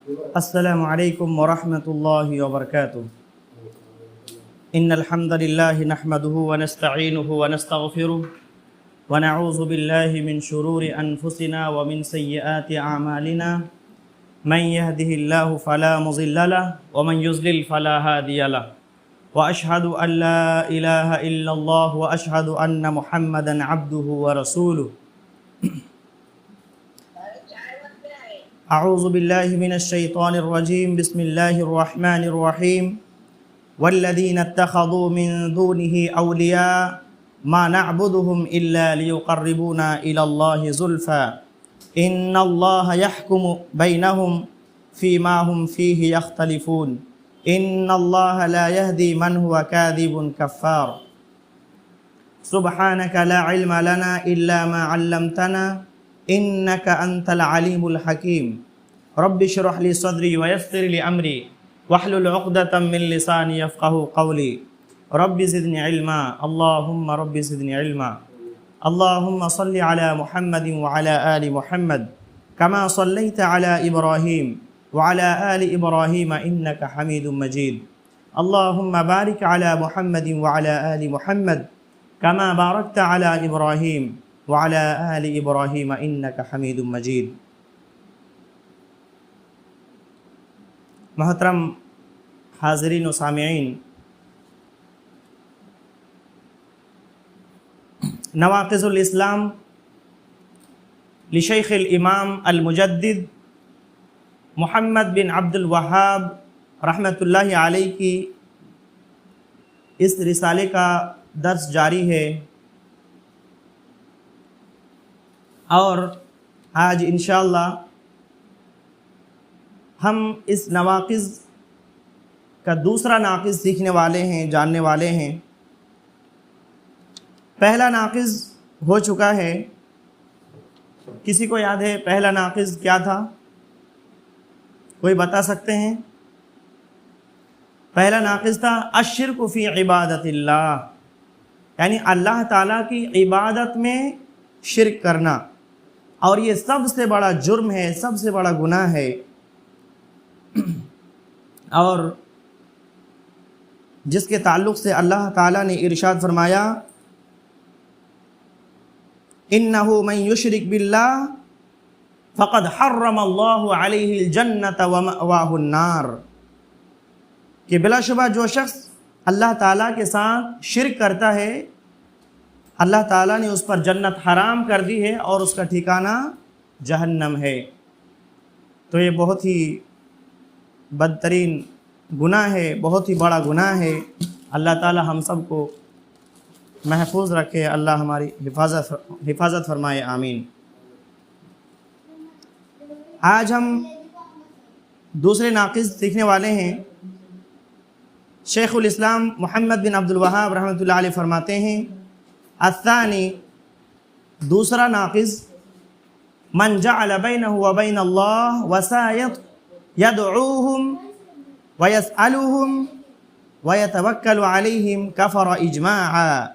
السلام علیکم ورحمۃ اللہ وبرکاتہ۔ ان الحمد للہ نحمده ونستعینه ونستغفره ونعوذ باللہ من شرور انفسنا ومن سیئات اعمالنا من يهده الله فلا مضل له ومن يضلل فلا هادي له واشهد ان لا اله الا الله واشهد ان محمدا عبده ورسوله۔ اعوذ باللہ من الشیطان الرجیم، بسم اللہ الرحمن الرحیم۔ والذین اتخذوا من دونه اولیاء ما نعبدهم الا لیقربونا الى اللہ زلفا ان اللہ یحکم بینہم فیما هم فیہ یختلفون ان اللہ لا یہدی من هو کاذب کفار۔ سبحانک لا علم لنا الا ما علمتنا انک انت العلیم الحکیم۔ رب اشرح لی صدری ویسر لی امری واحلل عقدۃ من لسانی یفقہوا قولی۔ رب زدنی علما، اللہم رب زدنی علما۔ اللہم صل علی محمد وعلی آل محمد کما صلیت علی ابراہیم وعلی آل ابراہیم انک حمید مجید۔ اللہم بارک علی محمد وعلی آل محمد کما بارکت علی ابراہیم وعلی آل ابراہیم انک حمید مجید۔ محترم حاضرین و سامعین، نواقض الاسلام لشیخ الامام المجدد محمد بن عبد الوہاب رحمۃ اللہ علیہ کی اس رسالے کا درس جاری ہے، اور آج انشاءاللہ ہم اس نواقض کا دوسرا ناقض سیکھنے والے ہیں، جاننے والے ہیں۔ پہلا ناقض ہو چکا ہے، کسی کو یاد ہے پہلا ناقض کیا تھا؟ کوئی بتا سکتے ہیں؟ پہلا ناقض تھا الشرک فی عبادت اللہ، یعنی اللہ تعالیٰ کی عبادت میں شرک کرنا، اور یہ سب سے بڑا جرم ہے، سب سے بڑا گناہ ہے۔ اور جس کے تعلق سے اللہ تعالیٰ نے ارشاد فرمایا اِنَّهُ مَن يُشْرِكْ بِاللَّهِ فَقَدْ حَرَّمَ اللَّهُ عَلَيْهِ الْجَنَّةَ وَمَأْوَاهُ النَّارُ، کہ بلا شبہ جو شخص اللہ تعالیٰ کے ساتھ شرک کرتا ہے، اللہ تعالیٰ نے اس پر جنت حرام کر دی ہے اور اس کا ٹھکانہ جہنم ہے۔ تو یہ بہت ہی بدترین گناہ ہے، بہت ہی بڑا گناہ ہے۔ اللہ تعالی ہم سب کو محفوظ رکھے، اللہ ہماری حفاظت فرمائے، آمین۔ آج ہم دوسرے ناقض سیکھنے والے ہیں۔ شیخ الاسلام محمد بن عبد الوہاب رحمۃ اللہ علیہ فرماتے ہیں الثانی، دوسرا ناقض، من جعل بینہ وبین اللہ وسائط یدعوہم ویسألوہم ویتوکل علیہم کفر اجماعا۔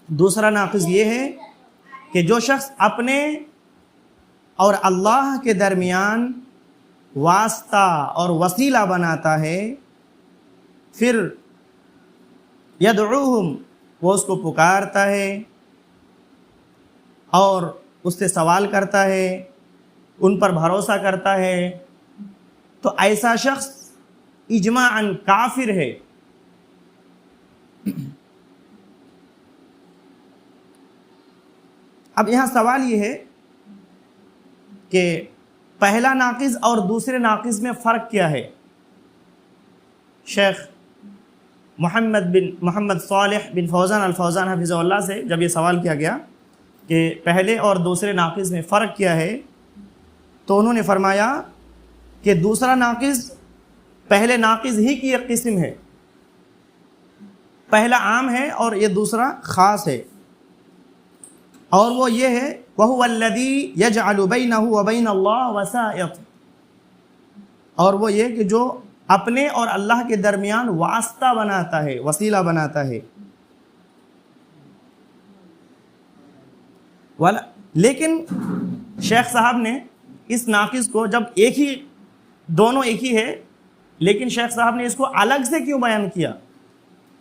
دوسرا ناقض یہ ہے کہ جو شخص اپنے اور اللہ کے درمیان واسطہ اور وسیلہ بناتا ہے، پھر یدعوہم، وہ اس کو پکارتا ہے اور اس سے سوال کرتا ہے، ان پر بھروسہ کرتا ہے، تو ایسا شخص اجماعاً کافر ہے۔ اب یہاں سوال یہ ہے کہ پہلا ناقض اور دوسرے ناقض میں فرق کیا ہے؟ شیخ محمد صالح بن فوزان الفوزان حفظہ اللہ سے جب یہ سوال کیا گیا کہ پہلے اور دوسرے ناقض میں فرق کیا ہے، تو انہوں نے فرمایا کہ دوسرا ناقض پہلے ناقض ہی کی ایک قسم ہے، پہلا عام ہے اور یہ دوسرا خاص ہے، اور وہ یہ ہے وَهُوَ الَّذِي يَجْعَلُ بَيْنَهُ وَبَيْنَ اللَّهِ وَسَائِطَ، اور وہ یہ کہ جو اپنے اور اللہ کے درمیان واسطہ بناتا ہے، وسیلہ بناتا ہے۔ لیکن شیخ صاحب نے اس ناقص کو جب دونوں ایک ہی ہے، لیکن شیخ صاحب نے اس کو الگ سے کیوں بیان کیا،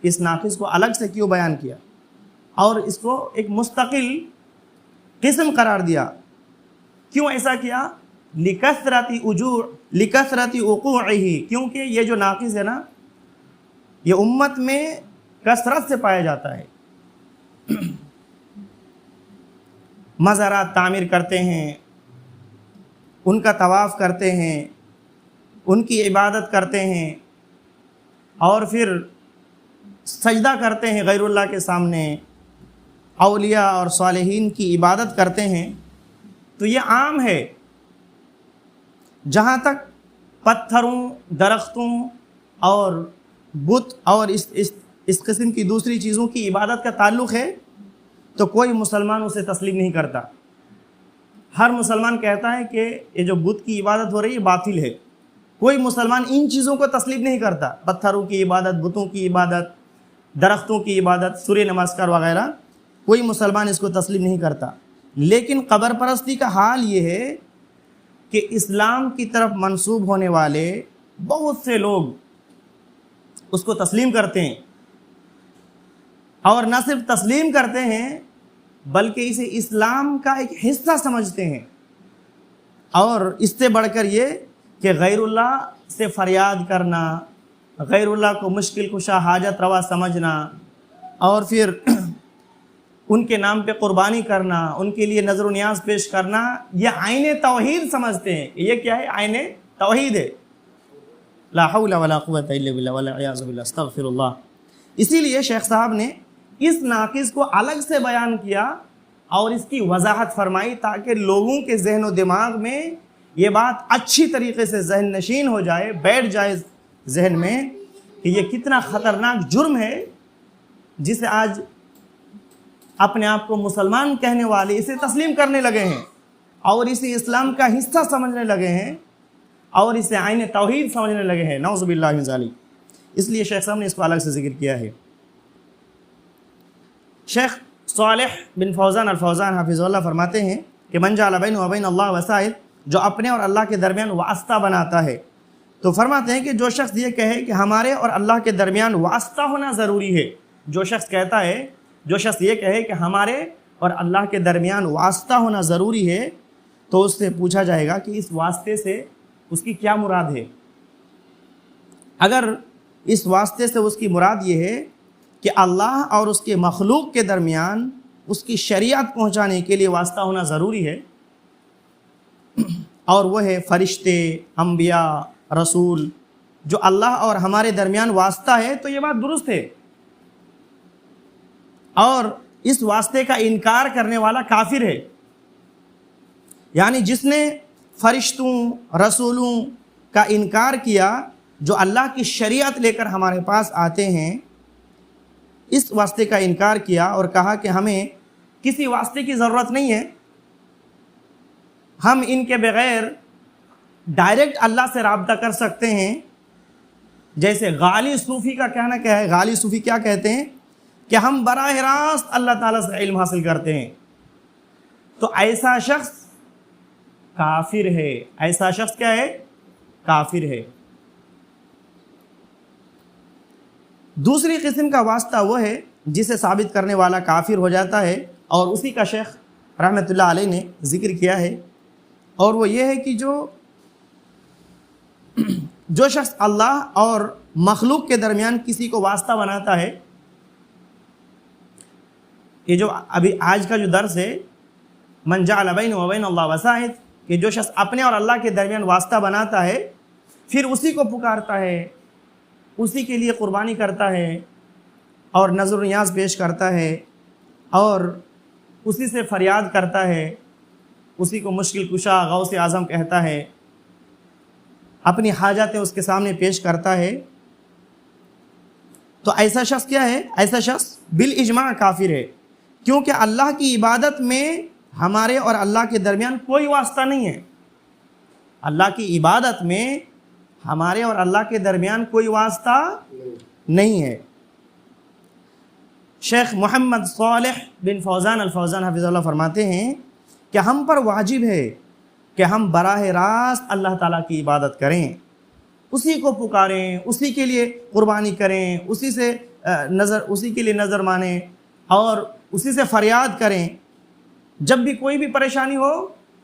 اس ناقص کو الگ سے کیوں بیان کیا اور اس کو ایک مستقل قسم قرار دیا؟ کیوں ایسا کیا؟ لکثرت وقوعہ، کیونکہ یہ جو ناقص ہے نا، یہ امت میں کثرت سے پایا جاتا ہے۔ مزارات تعمیر کرتے ہیں، ان کا طواف کرتے ہیں، ان کی عبادت کرتے ہیں، اور پھر سجدہ کرتے ہیں غیر اللہ کے سامنے، اولیاء اور صالحین کی عبادت کرتے ہیں۔ تو یہ عام ہے۔ جہاں تک پتھروں، درختوں اور بت اور اس قسم کی دوسری چیزوں کی عبادت کا تعلق ہے تو کوئی مسلمان اسے تسلیم نہیں کرتا۔ ہر مسلمان کہتا ہے کہ یہ جو بت کی عبادت ہو رہی ہے باطل ہے۔ کوئی مسلمان ان چیزوں کو تسلیم نہیں کرتا، پتھروں کی عبادت، بتوں کی عبادت، درختوں کی عبادت، سورہ نمسکار وغیرہ، کوئی مسلمان اس کو تسلیم نہیں کرتا۔ لیکن قبر پرستی کا حال یہ ہے کہ اسلام کی طرف منسوب ہونے والے بہت سے لوگ اس کو تسلیم کرتے ہیں، اور نہ صرف تسلیم کرتے ہیں بلکہ اسے اسلام کا ایک حصہ سمجھتے ہیں، اور اس سے بڑھ کر یہ کہ غیر اللہ سے فریاد کرنا، غیر اللہ کو مشکل کشا حاجت روا سمجھنا، اور پھر ان کے نام پہ قربانی کرنا، ان کے لیے نظر و نیاز پیش کرنا، یہ عین توحید سمجھتے ہیں۔ یہ کیا ہے؟ عین توحید ہے۔ لا حول ولا قوت الا باللہ والعیاذ باللہ، استغفر اللہ۔ اسی لیے شیخ صاحب نے اس ناقص کو الگ سے بیان کیا اور اس کی وضاحت فرمائی تاکہ لوگوں کے ذہن و دماغ میں یہ بات اچھی طریقے سے ذہن نشین ہو جائے، بیٹھ جائے ذہن میں کہ یہ کتنا خطرناک جرم ہے جسے آج اپنے آپ کو مسلمان کہنے والے اسے تسلیم کرنے لگے ہیں اور اسے اسلام کا حصہ سمجھنے لگے ہیں اور اسے عین توحید سمجھنے لگے ہیں، نعوذ باللہ من ذالک۔ اس لیے شیخ صاحب نے اس کو الگ سے ذکر کیا ہے۔ شیخ صالح بن فوزان الفوزان حفظہ اللہ فرماتے ہیں کہ من جعل بینہ و بین اللہ وسائل، جو اپنے اور اللہ کے درمیان واسطہ بناتا ہے، تو فرماتے ہیں کہ جو شخص یہ کہے کہ ہمارے اور اللہ کے درمیان واسطہ ہونا ضروری ہے، جو شخص یہ کہے کہ ہمارے اور اللہ کے درمیان واسطہ ہونا ضروری ہے، تو اس سے پوچھا جائے گا کہ اس واسطے سے اس کی کیا مراد ہے۔ اگر اس واسطے سے اس کی مراد یہ ہے کہ اللہ اور اس کے مخلوق کے درمیان اس کی شریعت پہنچانے کے لیے واسطہ ہونا ضروری ہے، اور وہ ہے فرشتے، انبیاء، رسول، جو اللہ اور ہمارے درمیان واسطہ ہے، تو یہ بات درست ہے۔ اور اس واسطے کا انکار کرنے والا کافر ہے۔ یعنی جس نے فرشتوں، رسولوں کا انکار کیا جو اللہ کی شریعت لے کر ہمارے پاس آتے ہیں، اس واسطے کا انکار کیا اور کہا کہ ہمیں کسی واسطے کی ضرورت نہیں ہے، ہم ان کے بغیر ڈائریکٹ اللہ سے رابطہ کر سکتے ہیں۔ جیسے غالی صوفی کا کہنا کیا ہے؟ غالی صوفی کیا کہتے ہیں کہ ہم براہ راست اللہ تعالیٰ سے علم حاصل کرتے ہیں۔ تو ایسا شخص کافر ہے۔ ایسا شخص کیا ہے؟ کافر ہے۔ دوسری قسم کا واسطہ وہ ہے جسے ثابت کرنے والا کافر ہو جاتا ہے، اور اسی کا شیخ رحمۃ اللہ علیہ نے ذکر کیا ہے، اور وہ یہ ہے کہ جو شخص اللہ اور مخلوق کے درمیان کسی کو واسطہ بناتا ہے، یہ جو ابھی آج کا جو درس ہے، من جعل بینہ و بین اللہ وسائط، کہ جو شخص اپنے اور اللہ کے درمیان واسطہ بناتا ہے، پھر اسی کو پکارتا ہے، اسی کے لیے قربانی کرتا ہے اور نظر و نیاز پیش کرتا ہے اور اسی سے فریاد کرتا ہے، اسی کو مشکل کشا غوث اعظم کہتا ہے، اپنی حاجتیں اس کے سامنے پیش کرتا ہے، تو ایسا شخص کیا ہے؟ ایسا شخص بالاجماع کافر ہے، کیونکہ اللہ کی عبادت میں ہمارے اور اللہ کے درمیان کوئی واسطہ نہیں ہے۔ اللہ کی عبادت میں ہمارے اور اللہ کے درمیان کوئی واسطہ نہیں ہے۔ شیخ محمد صالح بن فوزان الفوزان حفظہ اللہ فرماتے ہیں کہ ہم پر واجب ہے کہ ہم براہ راست اللہ تعالیٰ کی عبادت کریں، اسی کو پکاریں، اسی کے لیے قربانی کریں، اسی کے لیے نظر مانیں اور اسی سے فریاد کریں۔ جب بھی کوئی بھی پریشانی ہو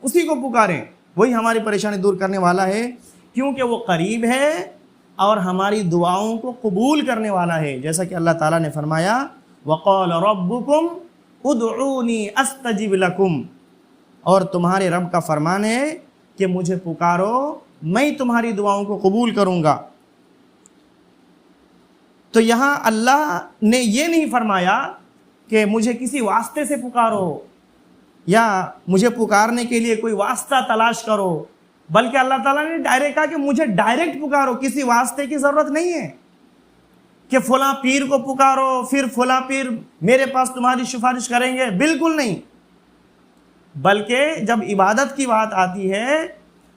اسی کو پکاریں، وہی ہماری پریشانی دور کرنے والا ہے، کیونکہ وہ قریب ہے اور ہماری دعاؤں کو قبول کرنے والا ہے۔ جیسا کہ اللہ تعالیٰ نے فرمایا وَقَالَ رَبُّكُمْ اُدْعُونِي أَسْتَجِبْ لَكُمْ، اور تمہارے رب کا فرمان ہے کہ مجھے پکارو، میں تمہاری دعاؤں کو قبول کروں گا۔ تو یہاں اللہ نے یہ نہیں فرمایا کہ مجھے کسی واسطے سے پکارو یا مجھے پکارنے کے لیے کوئی واسطہ تلاش کرو، بلکہ اللہ تعالیٰ نے ڈائریکٹ کہا کہ مجھے ڈائریکٹ پکارو، کسی واسطے کی ضرورت نہیں ہے کہ فلاں پیر کو پکارو پھر فلاں پیر میرے پاس تمہاری سفارش کریں گے، بالکل نہیں۔ بلکہ جب عبادت کی بات آتی ہے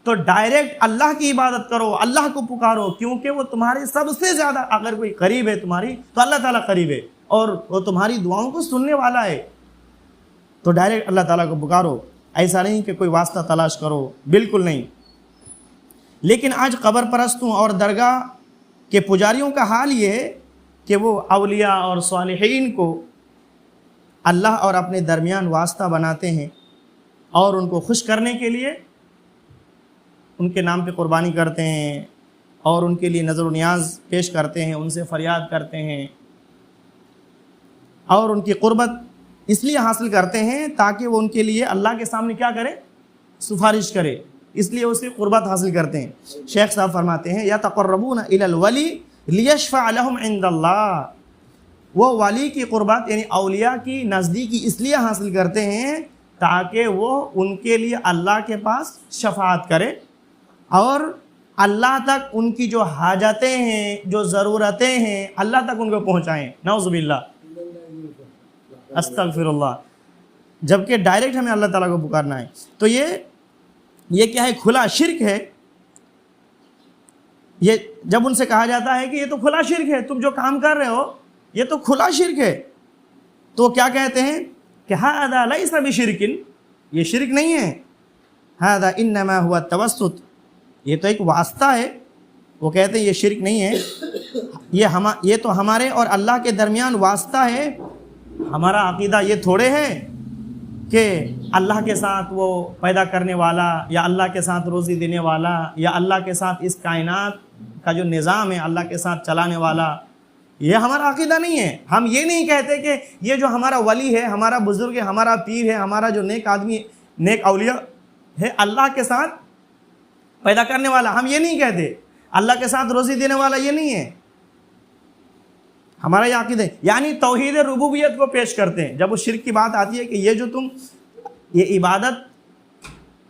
تو ڈائریکٹ اللہ کی عبادت کرو، اللہ کو پکارو، کیونکہ وہ تمہارے سب سے زیادہ، اگر کوئی قریب ہے تمہاری تو اللہ تعالیٰ قریب ہے اور وہ تمہاری دعاؤں کو سننے والا ہے، تو ڈائریکٹ اللہ تعالیٰ کو پکارو، ایسا نہیں کہ کوئی واسطہ تلاش کرو، بالکل نہیں۔ لیکن آج قبر پرستوں اور درگاہ کے پجاریوں کا حال یہ ہے کہ وہ اولیاء اور صالحین کو اللہ اور اپنے درمیان واسطہ بناتے ہیں اور ان کو خوش کرنے کے لیے ان کے نام پہ قربانی کرتے ہیں اور ان کے لیے نظر و نیاز پیش کرتے ہیں، ان سے فریاد کرتے ہیں اور ان کی قربت اس لیے حاصل کرتے ہیں تاکہ وہ ان کے لیے اللہ کے سامنے کیا کرے، سفارش کرے، اس لیے اسے قربت حاصل کرتے ہیں۔ شیخ صاحب فرماتے ہیں یتقربون الی الولی لیشفع لهم عند اللہ، وہ ولی کی قربت یعنی اولیاء کی نزدیکی اس لیے حاصل کرتے ہیں تاکہ وہ ان کے لیے اللہ کے پاس شفاعت کرے اور اللہ تک ان کی جو حاجتیں ہیں، جو ضرورتیں ہیں، اللہ تک ان کو پہنچائیں۔ نعوذ باللہ، استغفر اللہ، جبکہ ڈائریکٹ ہمیں اللہ تعالیٰ کو پکارنا ہے۔ تو یہ کیا ہے؟ کھلا شرک ہے۔ یہ جب ان سے کہا جاتا ہے کہ یہ تو کھلا شرک ہے، تم جو کام کر رہے ہو یہ تو کھلا شرک ہے، تو کیا کہتے ہیں کہ ھذا لیس بشرک، یہ شرک نہیں ہے، ھذا انما هو التوسط، یہ تو ایک واسطہ ہے۔ وہ کہتے ہیں یہ شرک نہیں ہے، یہ تو ہمارے اور اللہ کے درمیان واسطہ ہے۔ ہمارا عقیدہ یہ تھوڑے ہے کہ اللہ کے ساتھ وہ پیدا کرنے والا یا اللہ کے ساتھ روزی دینے والا یا اللہ کے ساتھ اس کائنات کا جو نظام ہے اللہ کے ساتھ چلانے والا، یہ ہمارا عقیدہ نہیں ہے۔ ہم یہ نہیں کہتے کہ یہ جو ہمارا ولی ہے، ہمارا بزرگ ہے، ہمارا پیر ہے، ہمارا جو نیک آدمی نیک اولیاء ہے اللہ کے ساتھ پیدا کرنے والا، ہم یہ نہیں کہتے۔ اللہ کے ساتھ روزی دینے والا یہ نہیں ہے ہمارا، یہ عقیدہ ہے۔ یعنی توحید ربوبیت کو پیش کرتے ہیں۔ جب اس شرک کی بات آتی ہے کہ یہ جو تم یہ عبادت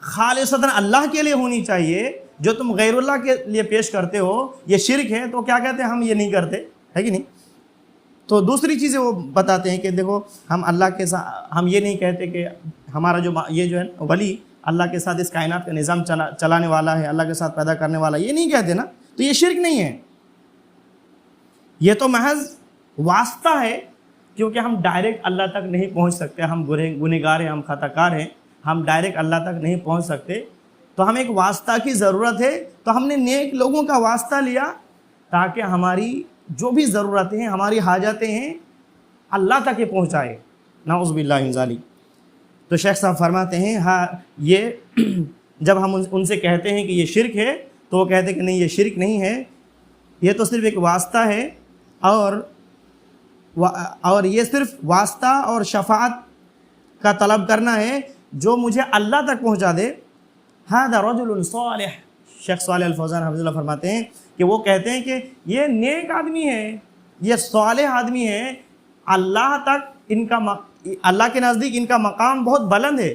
خالصتاً اللہ کے لیے ہونی چاہیے، جو تم غیر اللہ کے لیے پیش کرتے ہو یہ شرک ہے، تو کیا کہتے ہیں؟ ہم یہ نہیں کرتے، ہے کہ نہیں؟ تو دوسری چیزیں وہ بتاتے ہیں کہ دیکھو ہم اللہ کے ساتھ، ہم یہ نہیں کہتے کہ ہمارا جو یہ جو ہے ولی اللہ کے ساتھ اس کائنات کا نظام چلانے والا ہے، اللہ کے ساتھ پیدا کرنے والا، یہ نہیں کہتے نا، تو یہ شرک نہیں ہے، یہ تو محض واسطہ ہے، کیونکہ ہم ڈائریکٹ اللہ تک نہیں پہنچ سکتے، ہم گنہگار ہیں، ہم خطا کار ہیں، ہم ڈائریکٹ اللہ تک نہیں پہنچ سکتے، تو ہمیں ایک واسطہ کی ضرورت ہے۔ تو ہم نے نیک لوگوں کا واسطہ لیا تاکہ ہماری جو بھی ضرورتیں ہیں، ہماری حاجتیں ہیں، اللہ تک یہ پہنچائے۔ نعوذ باللہ من ذالک۔ تو شیخ صاحب فرماتے ہیں ہاں، یہ جب ہم ان سے کہتے ہیں کہ یہ شرک ہے تو وہ کہتے ہیں کہ نہیں، یہ شرک نہیں ہے، یہ تو صرف ایک واسطہ ہے اور یہ صرف واسطہ اور شفاعت کا طلب کرنا ہے جو مجھے اللہ تک پہنچا دے۔ ھذا رجل صالح، شیخ صالح الفوزان حفظہ اللہ فرماتے ہیں کہ وہ کہتے ہیں کہ یہ نیک آدمی ہے، یہ صالح آدمی ہے، اللہ تک ان کا اللہ کے نزدیک ان کا مقام بہت بلند ہے،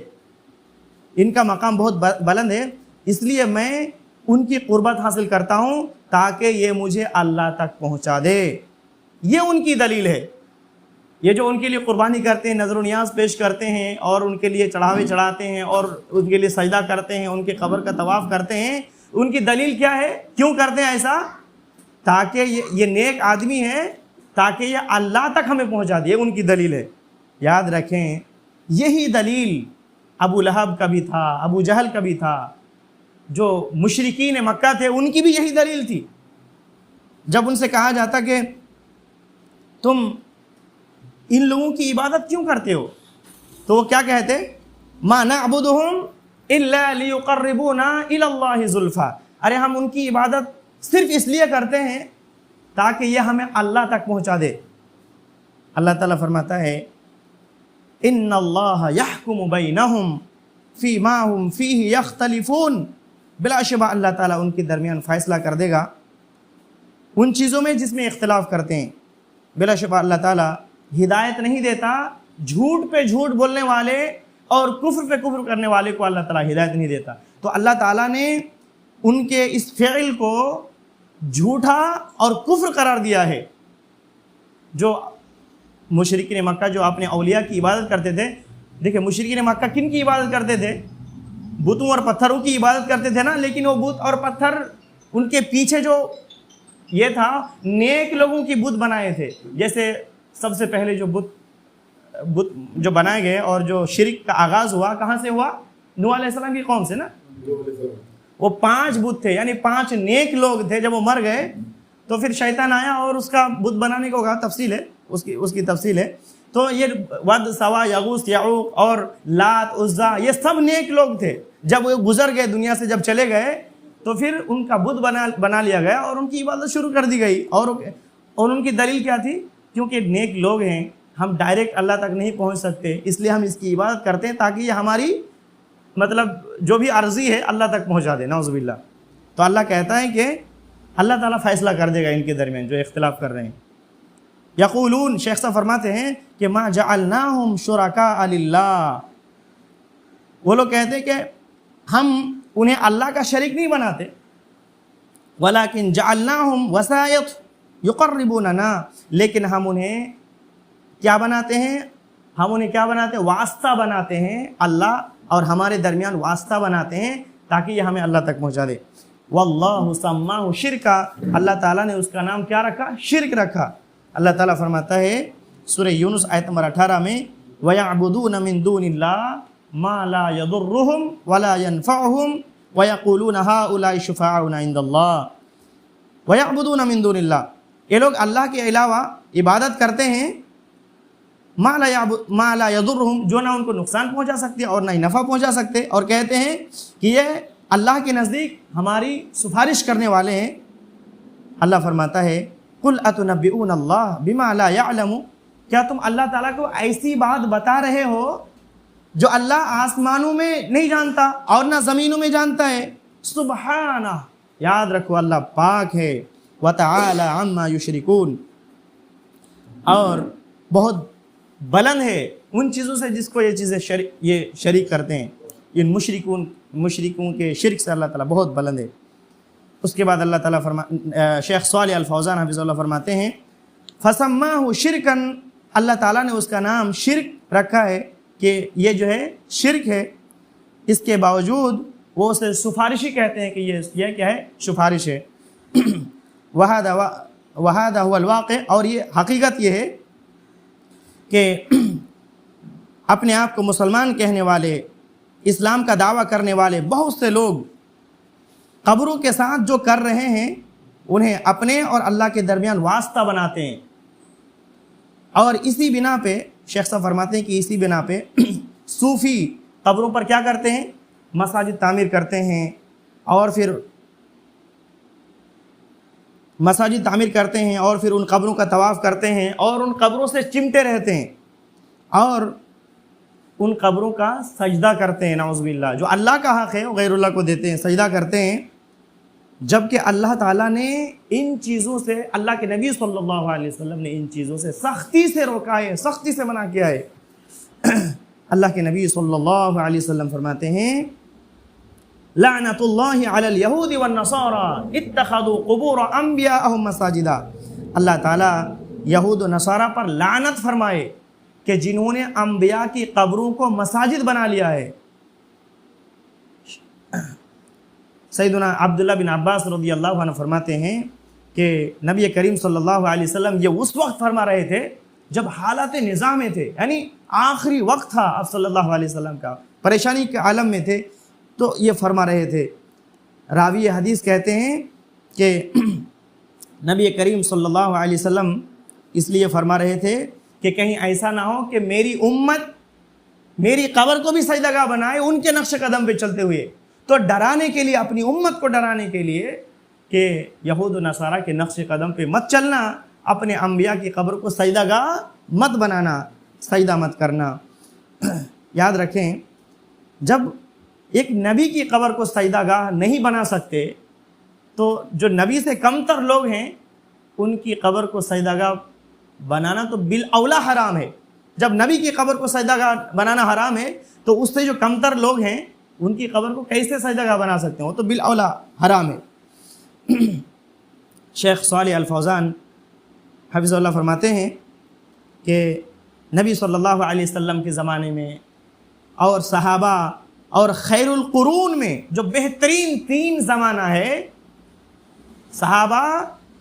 ان کا مقام بہت بلند ہے، اس لیے میں ان کی قربت حاصل کرتا ہوں تاکہ یہ مجھے اللہ تک پہنچا دے۔ یہ ان کی دلیل ہے۔ یہ جو ان کے لیے قربانی کرتے ہیں، نظر و نیاز پیش کرتے ہیں اور ان کے لیے چڑھاوے چڑھاتے ہیں اور ان کے لیے سجدہ کرتے ہیں، ان کے قبر کا طواف کرتے ہیں، ان کی دلیل کیا ہے؟ کیوں کرتے ہیں ایسا؟ تاکہ یہ نیک آدمی ہے، تاکہ یہ اللہ تک ہمیں پہنچا دے، ان کی دلیل ہے۔ یاد رکھیں یہی دلیل ابو لہب کا بھی تھا، ابو جہل کا بھی تھا، جو مشرکین مکہ تھے ان کی بھی یہی دلیل تھی. جب ان سے کہا جاتا کہ تم ان لوگوں کی عبادت کیوں کرتے ہو, تو وہ کیا کہتے, ما نعبدہم الا لیقربونا الی اللہ زلفا, ارے ہم ان کی عبادت صرف اس لیے کرتے ہیں تاکہ یہ ہمیں اللہ تک پہنچا دے. اللہ تعالیٰ فرماتا ہے ان اللہ یحکم بینہم فیما ہم فیہ یختلفون, بلا شبہ اللہ تعالیٰ ان کے درمیان فیصلہ کر دے گا ان چیزوں میں جس میں اختلاف کرتے ہیں. بلا شبہ اللہ تعالیٰ ہدایت نہیں دیتا جھوٹ پہ جھوٹ بولنے والے اور کفر پہ کفر کرنے والے کو, اللہ تعالیٰ ہدایت نہیں دیتا. تو اللہ تعالیٰ نے ان کے اس فعل کو جھوٹا اور کفر قرار دیا ہے. جو مشرکین مکہ جو اپنے اولیاء کی عبادت کرتے تھے, دیکھیں مشرکین مکہ کن کی عبادت کرتے تھے, بتوں اور پتھروں کی عبادت کرتے تھے نا, لیکن وہ بت اور پتھر ان کے پیچھے جو یہ تھا نیک لوگوں کی بت بنائے تھے. جیسے سب سے پہلے جو بت جو بنائے گئے اور جو شرک کا آغاز ہوا کہاں سے ہوا, نوح علیہ السلام کی قوم سے نا. وہ 5 بت تھے, یعنی 5 نیک لوگ تھے. جب وہ مر گئے تو پھر شیطان آیا اور اس کا بت بنانے کو کہا, تفصیل ہے اس کی تفصیل ہے. تو یہ ود, سوا, یغوث, یعوق اور لات, عزا, یہ سب نیک لوگ تھے. جب وہ گزر گئے دنیا سے, جب چلے گئے تو پھر ان کا بت بنا لیا گیا اور ان کی عبادت شروع کر دی گئی. اور ان کی دلیل کیا تھی, کیونکہ نیک لوگ ہیں, ہم ڈائریکٹ اللہ تک نہیں پہنچ سکتے, اس لیے ہم اس کی عبادت کرتے ہیں تاکہ یہ ہماری مطلب جو بھی عرضی ہے اللہ تک پہنچا دے, نعوذ باللہ. تو اللہ کہتا ہے کہ اللہ تعالیٰ فیصلہ کر دے گا ان کے درمیان جو اختلاف کر رہے ہیں. یقولون, شیخ صاحب فرماتے ہیں کہ ما جعلناہم شرکاء للہ, وہ لوگ کہتے ہیں کہ ہم انہیں اللہ کا شریک نہیں بناتے, ولیکن جعلناہم وسائط یقربوننا, لیکن ہم انہیں کیا بناتے ہیں, واسطہ بناتے ہیں, اللہ اور ہمارے درمیان واسطہ بناتے ہیں تاکہ یہ ہمیں اللہ تک پہنچا دے. واللہ سماہ شرکا, اللہ تعالیٰ نے اس کا نام کیا رکھا, شرک رکھا. اللہ تعالیٰ فرماتا ہے سورہ یونس آیت نمبر 18 میں, وَيَعْبُدُونَ مِن دُونِ اللَّهِ مَا لَا يَضُرُّهُمْ وَلَا يَنْفَعُهُمْ وَيَقُولُونَ هَؤُلَاءِ شُفَعَاؤُنَا عِندَ اللَّهِ وَيَعْبُدُونَ مِن دُونِ اللَّهِ, یہ لوگ اللہ کے علاوہ عبادت کرتے ہیں ما لا يضرهم, جو نہ ان کو نقصان پہنچا سکتے اور نہ ہی نفع پہنچا سکتے, اور کہتے ہیں کہ یہ اللہ کے نزدیک ہماری سفارش کرنے والے ہیں. اللہ فرماتا ہے قُلْ أَتُنَبِّئُونَ اللَّهَ بِمَا لَا يَعْلَمُ, کیا تم اللہ تعالیٰ کو ایسی بات بتا رہے ہو جو اللہ آسمانوں میں نہیں جانتا اور نہ زمینوں میں جانتا ہے. سبحانہ, یاد رکھو اللہ پاک ہے. وَتَعَالَى عَمَّا يُشْرِكُونَ, اور بہت بلند ہے ان چیزوں سے جس کو یہ چیزیں یہ شریک کرتے ہیں. ان مشرکوں کے شرک سے اللہ تعالیٰ بہت بلند ہے. اس کے بعد اللہ تعالیٰ شیخ صالح الفوزان حفظہ اللہ فرماتے ہیں فَسَمَّاهُ شِرْكًا, اللہ تعالیٰ نے اس کا نام شرک رکھا ہے کہ یہ جو ہے شرک ہے. اس کے باوجود وہ اسے سفارشی کہتے ہیں کہ یہ کیا ہے, سفارش ہے. وَهَذَا هُوَ الْوَاقِعُ, اور یہ حقیقت یہ ہے کہ اپنے آپ کو مسلمان کہنے والے, اسلام کا دعویٰ کرنے والے بہت سے لوگ قبروں کے ساتھ جو کر رہے ہیں انہیں اپنے اور اللہ کے درمیان واسطہ بناتے ہیں. اور اسی بنا پہ شیخ صاحب فرماتے ہیں کہ اسی بنا پہ صوفی قبروں پر کیا کرتے ہیں, مساجد تعمیر کرتے ہیں, اور پھر مساجد تعمیر کرتے ہیں اور پھر ان قبروں کا طواف کرتے ہیں اور ان قبروں سے چمٹے رہتے ہیں اور ان قبروں کا سجدہ کرتے ہیں. نعوذ باللہ, جو اللہ کا حق ہے وہ غیر اللہ کو دیتے ہیں, سجدہ کرتے ہیں, جبکہ اللہ تعالیٰ نے ان چیزوں سے, اللہ کے نبی صلی اللہ علیہ وسلم نے ان چیزوں سے سختی سے روکا ہے, سختی سے منع کیا ہے. اللہ کے نبی صلی اللہ علیہ وسلم فرماتے ہیں لعنت اللہ علی الیہود والنصارى اتخذوا قبور انبیاءہم مساجدا, اللہ تعالیٰ یہود و نصارہ پر لعنت فرمائے کہ جنہوں نے انبیاء کی قبروں کو مساجد بنا لیا ہے. سیدنا عبداللہ بن عباس رضی اللہ عنہ فرماتے ہیں کہ نبی کریم صلی اللہ علیہ وسلم یہ اس وقت فرما رہے تھے جب حالات نظام میں تھے, یعنی آخری وقت تھا آپ صلی اللہ علیہ وسلم کا, پریشانی کے عالم میں تھے, تو یہ فرما رہے تھے راوی حدیث کہتے ہیں کہ نبی کریم صلی اللہ علیہ وسلم اس لیے فرما رہے تھے کہ کہیں ایسا نہ ہو کہ میری امت میری قبر کو بھی سجدہ گاہ بنائے ان کے نقش قدم پہ چلتے ہوئے. تو ڈرانے کے لیے، اپنی امت کو ڈرانے کے لیے کہ یہود و نصارہ کے نقش قدم پہ مت چلنا، اپنے انبیاء کی قبر کو سجدہ گاہ مت بنانا، سجدہ مت کرنا. یاد رکھیں، جب ایک نبی کی قبر کو سجدہ گاہ نہیں بنا سکتے تو جو نبی سے کم تر لوگ ہیں ان کی قبر کو سجدہ گاہ بنانا تو بالاولا حرام ہے. جب نبی کی قبر کو سجدہ گاہ بنانا حرام ہے تو اس سے جو کم تر لوگ ہیں ان کی قبر کو کیسے سجدہ گاہ بنا سکتے ہیں؟ وہ تو بالاولا حرام ہے. شیخ صالح الفوزان حفظہ اللہ فرماتے ہیں کہ نبی صلی اللہ علیہ وسلم کے زمانے میں اور صحابہ اور خیر القرون میں جو بہترین 3 زمانہ ہے، صحابہ،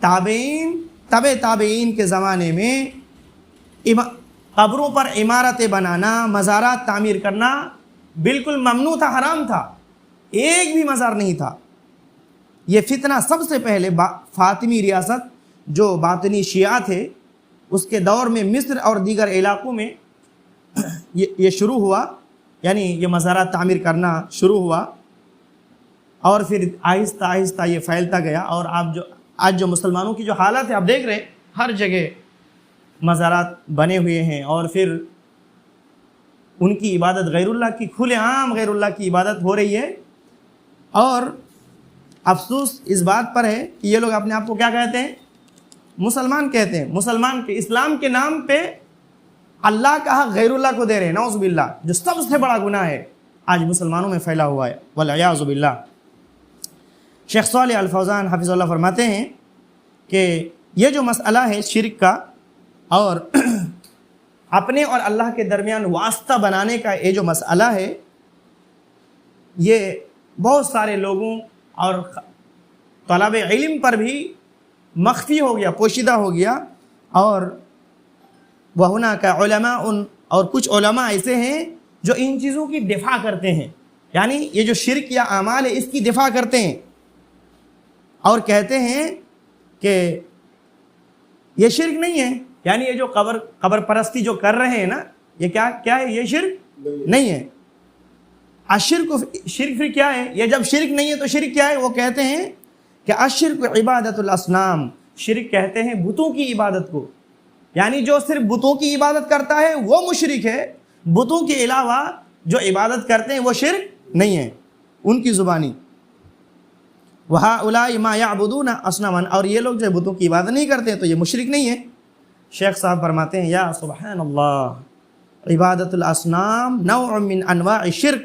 تابعین، تبع تابعین کے زمانے میں قبروں پر عمارتیں بنانا، مزارات تعمیر کرنا بالکل ممنوع تھا، حرام تھا. ایک بھی مزار نہیں تھا. یہ فتنہ سب سے پہلے فاطمی ریاست جو باطنی شیعہ تھے اس کے دور میں مصر اور دیگر علاقوں میں یہ شروع ہوا، یعنی یہ مزارات تعمیر کرنا شروع ہوا، اور پھر آہستہ آہستہ یہ پھیلتا گیا. اور آج جو مسلمانوں کی جو حالت ہے آپ دیکھ رہے ہیں، ہر جگہ مزارات بنے ہوئے ہیں اور پھر ان کی عبادت غیر اللہ کی، کھلے عام غیر اللہ کی عبادت ہو رہی ہے. اور افسوس اس بات پر ہے کہ یہ لوگ اپنے آپ کو کیا کہتے ہیں؟ مسلمان کہتے ہیں. مسلمان کے اسلام کے نام پہ اللہ کا حق غیر اللہ کو دے رہے ہیں، نعوذ باللہ، جو سب سے بڑا گناہ ہے آج مسلمانوں میں پھیلا ہوا ہے، والعیاذ باللہ. شیخ صالح الفوزان حفظہ اللہ فرماتے ہیں کہ یہ جو مسئلہ ہے شرک کا اور اپنے اور اللہ کے درمیان واسطہ بنانے کا، یہ جو مسئلہ ہے یہ بہت سارے لوگوں اور طلب علم پر بھی مخفی ہو گیا، پوشیدہ ہو گیا. اور وہنا کا علماء اور کچھ علماء ایسے ہیں جو ان چیزوں کی دفاع کرتے ہیں، یعنی یہ جو شرک یا اعمال ہے اس کی دفاع کرتے ہیں اور کہتے ہیں کہ یہ شرک نہیں ہے. یعنی یہ جو قبر پرستی جو کر رہے ہیں نا، یہ کیا ہے؟ یہ شرک نہیں ہے. شرک پھر کیا ہے؟ یہ جب شرک نہیں ہے تو شرک کیا ہے؟ وہ کہتے ہیں کہ الشرک عبادت الاصنام، شرک کہتے ہیں بتوں کی عبادت کو. یعنی جو صرف بتوں کی عبادت کرتا ہے وہ مشرک ہے، بتوں کے علاوہ جو عبادت کرتے ہیں وہ شرک نہیں ہے ان کی زبانی. وَهَؤُلَاءِ مَا يَعْبُدُونَ أَصْنَامًا، اور یہ لوگ جو بتوں کی عبادت نہیں کرتے ہیں تو یہ مشرک نہیں ہے. شیخ صاحب فرماتے ہیں یا سبحان اللہ، عبادت الاصنام نوع من انواع شرک.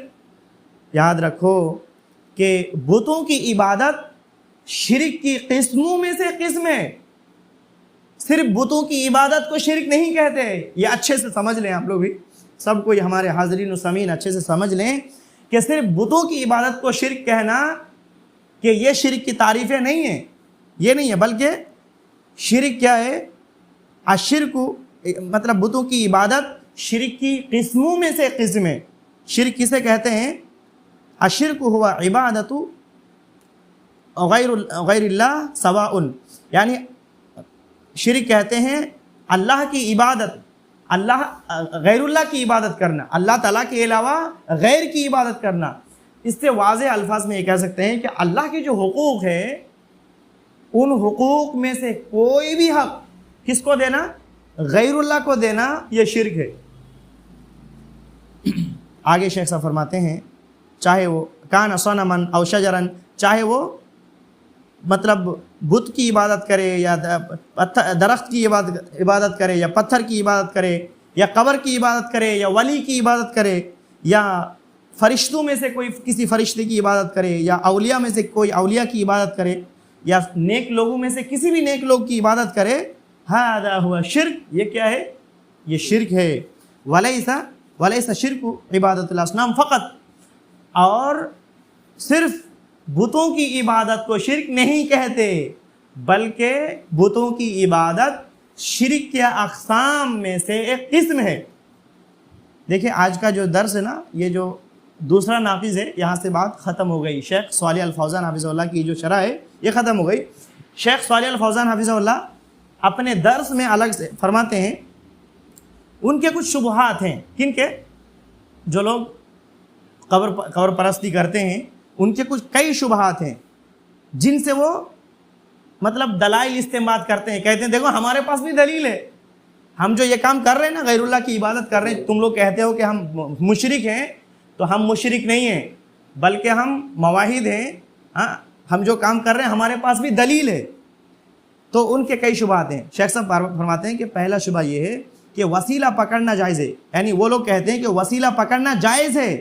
یاد رکھو کہ بتوں کی عبادت شرک کی قسموں میں سے قسم ہے. صرف بتوں کی عبادت کو شرک نہیں کہتے. یہ اچھے سے سمجھ لیں، آپ لوگ بھی، سب کو، یہ ہمارے حاضرین و سامعین اچھے سے سمجھ لیں کہ صرف بتوں کی عبادت کو شرک کہنا کہ یہ شرک کی تعریفیں نہیں ہیں، یہ نہیں ہے. بلکہ شرک کیا ہے؟ الشرک مطلب بتوں کی عبادت شرک کی قسموں میں سے قسم ہے. شرک کسے کہتے ہیں؟ الشرک ہوا عبادت غیر اللہ سواء، یعنی شرک کہتے ہیں اللہ کی عبادت، غیر اللہ کی عبادت کرنا، اللہ تعالیٰ کے علاوہ غیر کی عبادت کرنا. اس سے واضح الفاظ میں یہ کہہ سکتے ہیں کہ اللہ کے جو حقوق ہے ان حقوق میں سے کوئی بھی حق کس کو دینا؟ غیر اللہ کو دینا، یہ شرک ہے. آگے شیخ صاحب فرماتے ہیں چاہے وہ کان صنما او شجرا، چاہے وہ مطلب بت کی عبادت کرے یا درخت کی عبادت کرے یا پتھر کی عبادت کرے یا قبر کی عبادت کرے یا ولی کی عبادت کرے یا فرشتوں میں سے کوئی کسی فرشتے کی عبادت کرے یا اولیاء میں سے کوئی اولیاء کی عبادت کرے یا نیک لوگوں میں سے کسی بھی نیک لوگ کی عبادت کرے، ھذا ھو شرک، یہ کیا ہے؟ یہ شرک ہے. ولیس شرک عبادت الاصنام فقط، اور صرف بتوں کی عبادت کو شرک نہیں کہتے بلکہ بتوں کی عبادت شرک کے اقسام میں سے ایک قسم ہے. دیکھیں آج کا جو درس ہے نا، یہ جو دوسرا ناقض ہے، یہاں سے بات ختم ہو گئی. شیخ صالح الفوزان حفظہ اللہ کی جو شرح ہے یہ ختم ہو گئی. شیخ صالح الفوزان حفظہ اللہ اپنے درس میں الگ سے فرماتے ہیں ان کے کچھ شبہات ہیں. کن کے؟ جو لوگ قبر پرستی کرتے ہیں ان کے کچھ کئی شبہات ہیں جن سے وہ مطلب دلائل استنباط کرتے ہیں. کہتے ہیں دیکھو ہمارے پاس بھی دلیل ہے، ہم جو یہ کام کر رہے ہیں نا، غیر اللہ کی عبادت کر رہے ہیں، تم لوگ کہتے ہو کہ ہم مشرک ہیں، تو ہم مشرک نہیں ہیں بلکہ ہم موحد ہیں. ہم جو کام کر رہے ہیں ہمارے پاس بھی دلیل ہے. تو ان کے کئی شبہات ہیں. شیخ صاحب فرماتے ہیں کہ پہلا شبہ یہ ہے کہ وسیلہ پکڑنا جائز ہے. یعنی وہ لوگ کہتے ہیں کہ وسیلہ پکڑنا جائز ہے.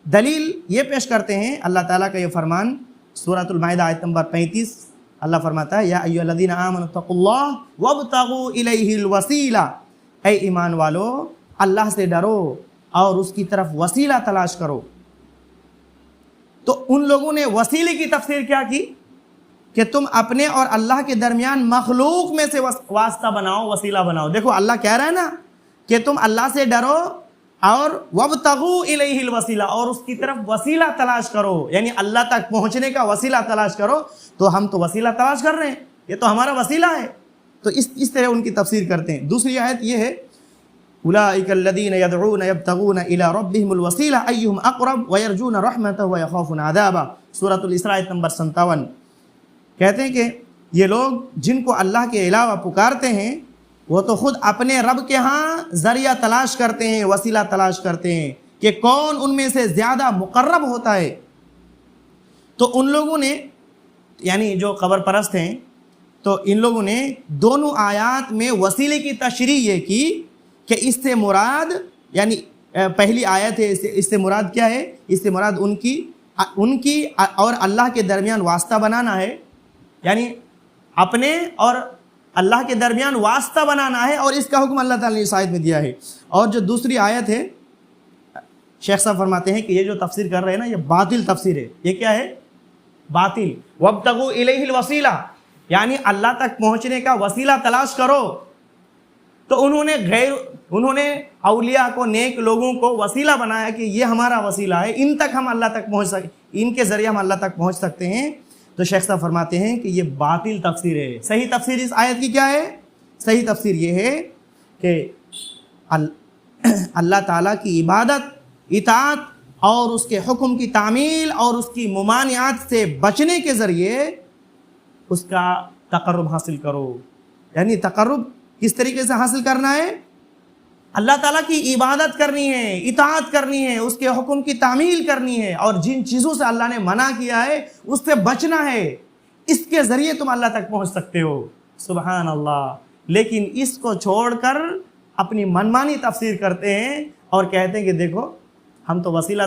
دلیل یہ پیش کرتے ہیں اللہ تعالیٰ کا یہ فرمان سورۃ المائدہ آیت نمبر 35. اللہ فرماتا ہے یا ایھا الذین آمنوا اتقوا اللہ وابتغوا الیہ الوسیلہ، اے ایمان والو اللہ سے ڈرو اور اس کی طرف وسیلہ تلاش کرو. تو ان لوگوں نے وسیلے کی تفسیر کیا کی کہ تم اپنے اور اللہ کے درمیان مخلوق میں سے واسطہ بناؤ، وسیلہ بناؤ. دیکھو اللہ کہہ رہا ہے نا کہ تم اللہ سے ڈرو اور وابتغوا الیہ الوسیلہ، اور اس کی طرف وسیلہ تلاش کرو، یعنی اللہ تک پہنچنے کا وسیلہ تلاش کرو. تو ہم تو وسیلہ تلاش کر رہے ہیں، یہ تو ہمارا وسیلہ ہے. تو اس طرح ان کی تفسیر کرتے ہیں. دوسری آیت یہ ہے اولئک الذین یدعون یبتغون الی ربہم الوسیلہ ایہم اقرب ویرجون رحمتہ ویخافون عذابہ، سورۃ الاسراء آیت نمبر 57. کہتے ہیں کہ یہ لوگ جن کو اللہ کے علاوہ پکارتے ہیں وہ تو خود اپنے رب کے ہاں ذریعہ تلاش کرتے ہیں، وسیلہ تلاش کرتے ہیں کہ کون ان میں سے زیادہ مقرب ہوتا ہے. تو ان لوگوں نے یعنی جو قبر پرست ہیں تو ان لوگوں نے دونوں آیات میں وسیلے کی تشریح یہ کی کہ اس سے مراد یعنی پہلی آیت ہے اس سے مراد کیا ہے؟ اس سے مراد ان کی اور اللہ کے درمیان واسطہ بنانا ہے، یعنی اپنے اور اللہ کے درمیان واسطہ بنانا ہے، اور اس کا حکم اللہ تعالیٰ نے اس آیت میں دیا ہے. اور جو دوسری آیت ہے شیخ صاحب فرماتے ہیں کہ یہ جو تفسیر کر رہے ہیں نا یہ باطل تفسیر ہے. یہ کیا ہے؟ باطل. وابتغوا الیہ الوسیلہ، یعنی اللہ تک پہنچنے کا وسیلہ تلاش کرو. تو انہوں نے اولیاء کو، نیک لوگوں کو وسیلہ بنایا کہ یہ ہمارا وسیلہ ہے، ان تک ہم اللہ تک پہنچ سکیں، ان کے ذریعے ہم اللہ تک پہنچ سکتے ہیں. تو شیخ صاحب فرماتے ہیں کہ یہ باطل تفسیر ہے. صحیح تفسیر اس آیت کی کیا ہے؟ صحیح تفسیر یہ ہے کہ اللہ تعالیٰ کی عبادت، اطاعت اور اس کے حکم کی تعمیل اور اس کی ممانعات سے بچنے کے ذریعے اس کا تقرب حاصل کرو. یعنی تقرب کس طریقے سے حاصل کرنا ہے؟ اللہ تعالیٰ کی عبادت کرنی ہے، اطاعت کرنی ہے، اس کے حکم کی تعمیل کرنی ہے، اور جن چیزوں سے اللہ نے منع کیا ہے اس سے بچنا ہے. اس کے ذریعے تم اللہ تک پہنچ سکتے ہو. سبحان اللہ. لیکن اس کو چھوڑ کر اپنی منمانی تفسیر کرتے ہیں اور کہتے ہیں کہ دیکھو ہم تو وسیلہ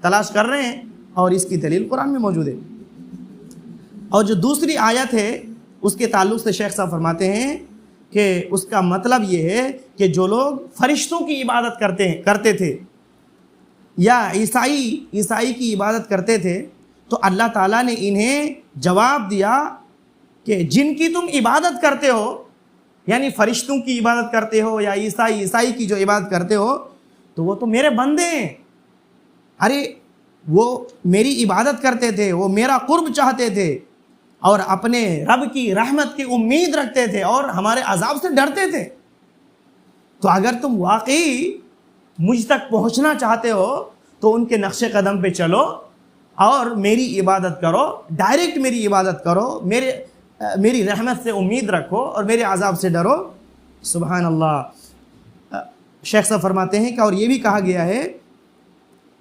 تلاش کر رہے ہیں اور اس کی دلیل قرآن میں موجود ہے. اور جو دوسری آیت ہے اس کے تعلق سے شیخ صاحب فرماتے ہیں کہ اس کا مطلب یہ ہے کہ جو لوگ فرشتوں کی عبادت کرتے تھے یا عیسائی کی عبادت کرتے تھے تو اللہ تعالیٰ نے انہیں جواب دیا کہ جن کی تم عبادت کرتے ہو، یعنی فرشتوں کی عبادت کرتے ہو یا عیسائی کی جو عبادت کرتے ہو تو وہ تو میرے بندے ہیں. ارے وہ میری عبادت کرتے تھے، وہ میرا قرب چاہتے تھے اور اپنے رب کی رحمت کی امید رکھتے تھے اور ہمارے عذاب سے ڈرتے تھے. تو اگر تم واقعی مجھ تک پہنچنا چاہتے ہو تو ان کے نقش قدم پہ چلو اور میری عبادت کرو، ڈائریکٹ میری عبادت کرو، میری رحمت سے امید رکھو اور میرے عذاب سے ڈرو. سبحان اللہ. شیخ صاحب فرماتے ہیں کہ اور یہ بھی کہا گیا ہے